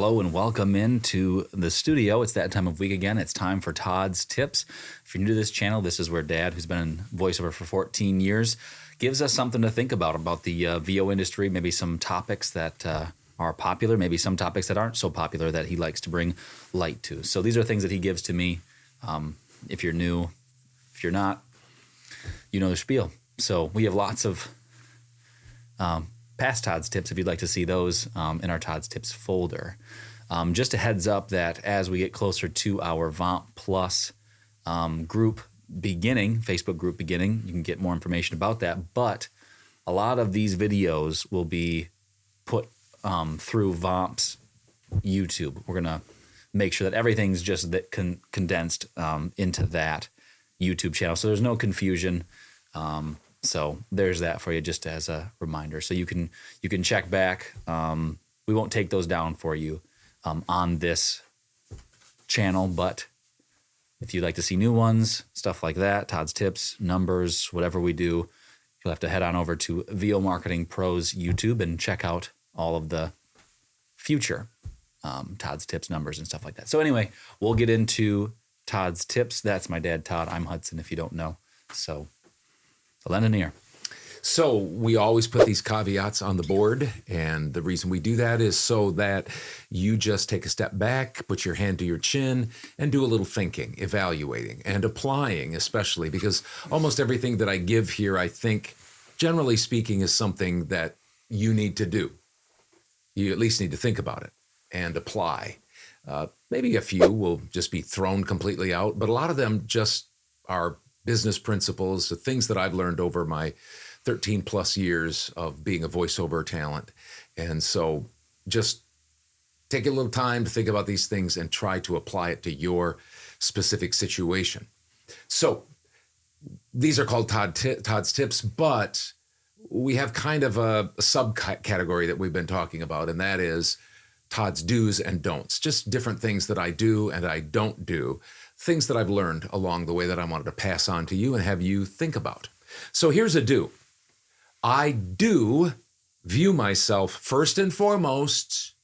Hello and welcome into the studio. It's that time of week again. It's time for Todd's Tips. If you're new to this channel, this is where Dad, who's been in voiceover for 14 years, gives us something to think about the VO industry, maybe some topics that are popular, maybe some topics that aren't so popular that he likes to bring light to. So these are things that he gives to me. If you're new, if you're not, you know the spiel. So we have lots of past Todd's Tips if you'd like to see those in our Todd's Tips folder. Just a heads up that as we get closer to our VOMP Plus group beginning, Facebook group beginning, you can get more information about that. But a lot of these videos will be put through VOMP's YouTube. We're going to make sure that everything's just condensed into that YouTube channel. So there's no confusion. So there's that for you just as a reminder. So you can check back. We won't take those down for you on this channel, but if you'd like to see new ones, stuff like that, Todd's Tips, numbers, whatever we do, you'll have to head on over to VO Marketing Pros YouTube and check out all of the future Todd's Tips numbers and stuff like that. So anyway, we'll get into Todd's Tips. That's my dad, Todd. I'm Hudson, if you don't know. So lend an ear. So we always put these caveats on the board, and the reason we do that is so that you just take a step back, put your hand to your chin, and do a little thinking, evaluating, and applying, especially because almost everything that I give here, I think, generally speaking, is something that you need to do. You at least need to think about it and apply. Maybe a few will just be thrown completely out, but a lot of them just are business principles, the things that I've learned over my 13 plus years of being a voiceover talent. And so just take a little time to think about these things and try to apply it to your specific situation. So these are called Todd's Tips, but we have kind of a subcategory that we've been talking about, and that is Todd's do's and don'ts, just different things that I do and I don't do, things that I've learned along the way that I wanted to pass on to you and have you think about. So here's a do. I do view myself first and foremost,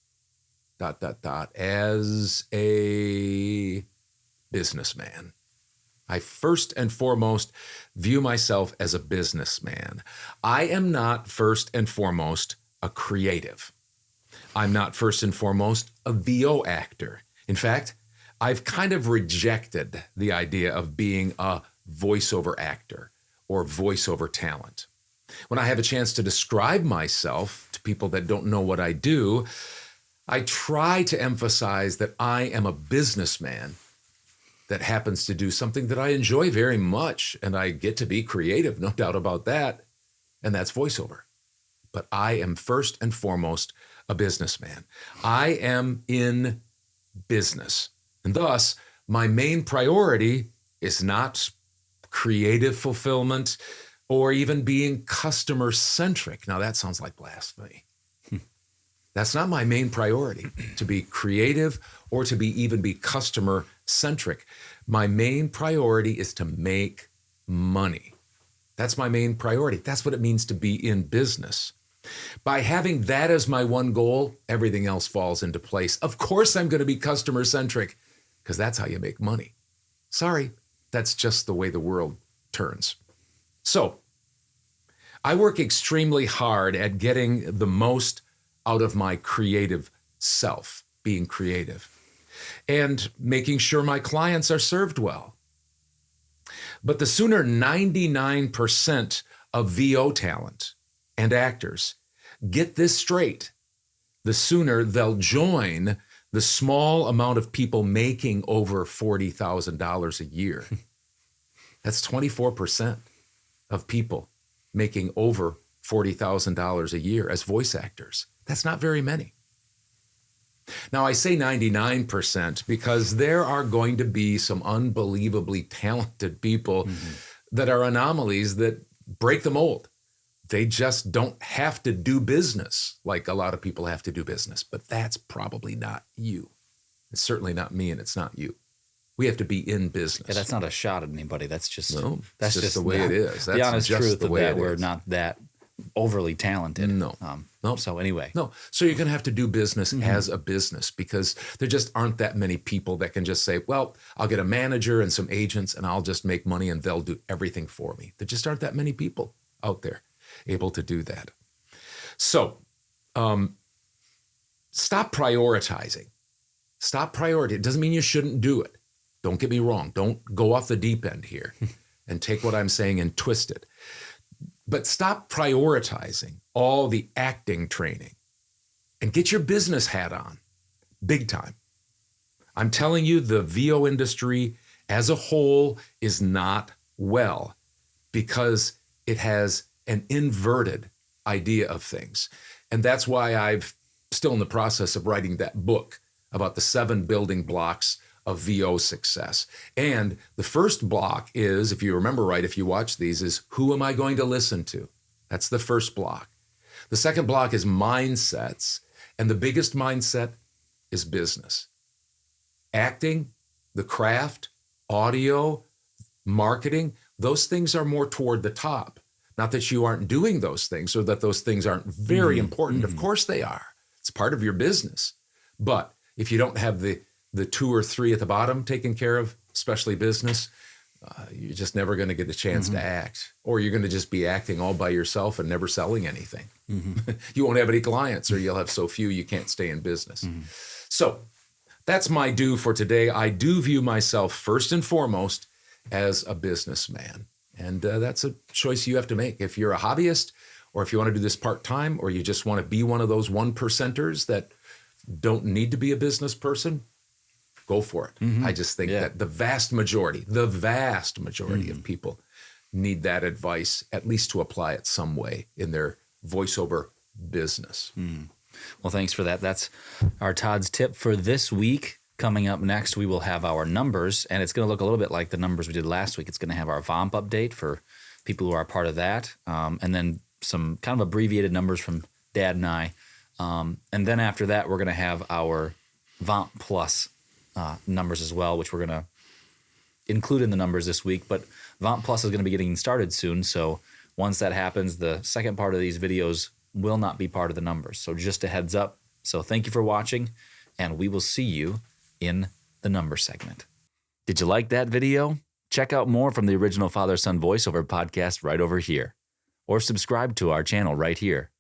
as a businessman. I first and foremost view myself as a businessman. I am not first and foremost a creative. I'm not first and foremost a VO actor. In fact, I've kind of rejected the idea of being a voiceover actor or voiceover talent. When I have a chance to describe myself to people that don't know what I do, I try to emphasize that I am a businessman that happens to do something that I enjoy very much, and I get to be creative, no doubt about that, and that's voiceover. But I am first and foremost a businessman. I am in business. And thus, my main priority is not creative fulfillment or even being customer-centric. Now, that sounds like blasphemy. That's not my main priority, to be creative or to even be customer-centric. My main priority is to make money. That's my main priority. That's what it means to be in business. By having that as my one goal, everything else falls into place. Of course, I'm going to be customer-centric, because that's how you make money. Sorry, that's just the way the world turns. So, I work extremely hard at getting the most out of my creative self, being creative, and making sure my clients are served well. But the sooner 99% of VO talent and actors get this straight, the sooner they'll join the small amount of people making over $40,000 a year. That's 24% of people making over $40,000 a year as voice actors. That's not very many. Now, I say 99% because there are going to be some unbelievably talented people that are anomalies that break the mold. They just don't have to do business like a lot of people have to do business, but that's probably not you. It's certainly not me, and it's not you. We have to be in business. Yeah, that's not a shot at anybody. That's just that's just the way it is. That's the honest just truth the of way that. it We're is. not that overly talented. No, Nope. So anyway. No. So you're going to have to do business as a business because there just aren't that many people that can just say, well, I'll get a manager and some agents and I'll just make money and they'll do everything for me. There just aren't that many people out there able to do that. So stop prioritizing. Stop prioritizing. It doesn't mean you shouldn't do it. Don't get me wrong. Don't go off the deep end here and take what I'm saying and twist it. But stop prioritizing all the acting training and get your business hat on big time. I'm telling you, the VO industry as a whole is not well because it has an inverted idea of things. And that's why I'm still in the process of writing that book about the 7 building blocks of VO success. And the first block is, if you remember right, if you watch these, is who am I going to listen to? That's the first block. The second block is mindsets. And the biggest mindset is business. Acting, the craft, audio, marketing, those things are more toward the top. Not that you aren't doing those things or that those things aren't very important. Of course they are. It's part of your business. But if you don't have the 2 or 3 at the bottom taken care of, especially business, you're just never going to get a chance to act. Or you're going to just be acting all by yourself and never selling anything. You won't have any clients or you'll have so few you can't stay in business. So that's my do for today. I do view myself first and foremost as a businessman. And that's a choice you have to make. If you're a hobbyist or if you want to do this part-time or you just want to be one of those 1%ers that don't need to be a business person, go for it. I just think that the vast majority of people need that advice, at least to apply it some way in their voiceover business. Well, thanks for that. That's our Todd's tip for this week. Coming up next, we will have our numbers, and it's going to look a little bit like the numbers we did last week. It's going to have our VOMP update for people who are part of that, and then some kind of abbreviated numbers from Dad and I. And then after that, we're going to have our VOMP Plus numbers as well, which we're going to include in the numbers this week. But VOMP Plus is going to be getting started soon, so once that happens, the second part of these videos will not be part of the numbers. So just a heads up. So thank you for watching, and we will see you in the number segment. Did you like that video? Check out more from the original Father-Son Voiceover podcast right over here, or subscribe to our channel right here.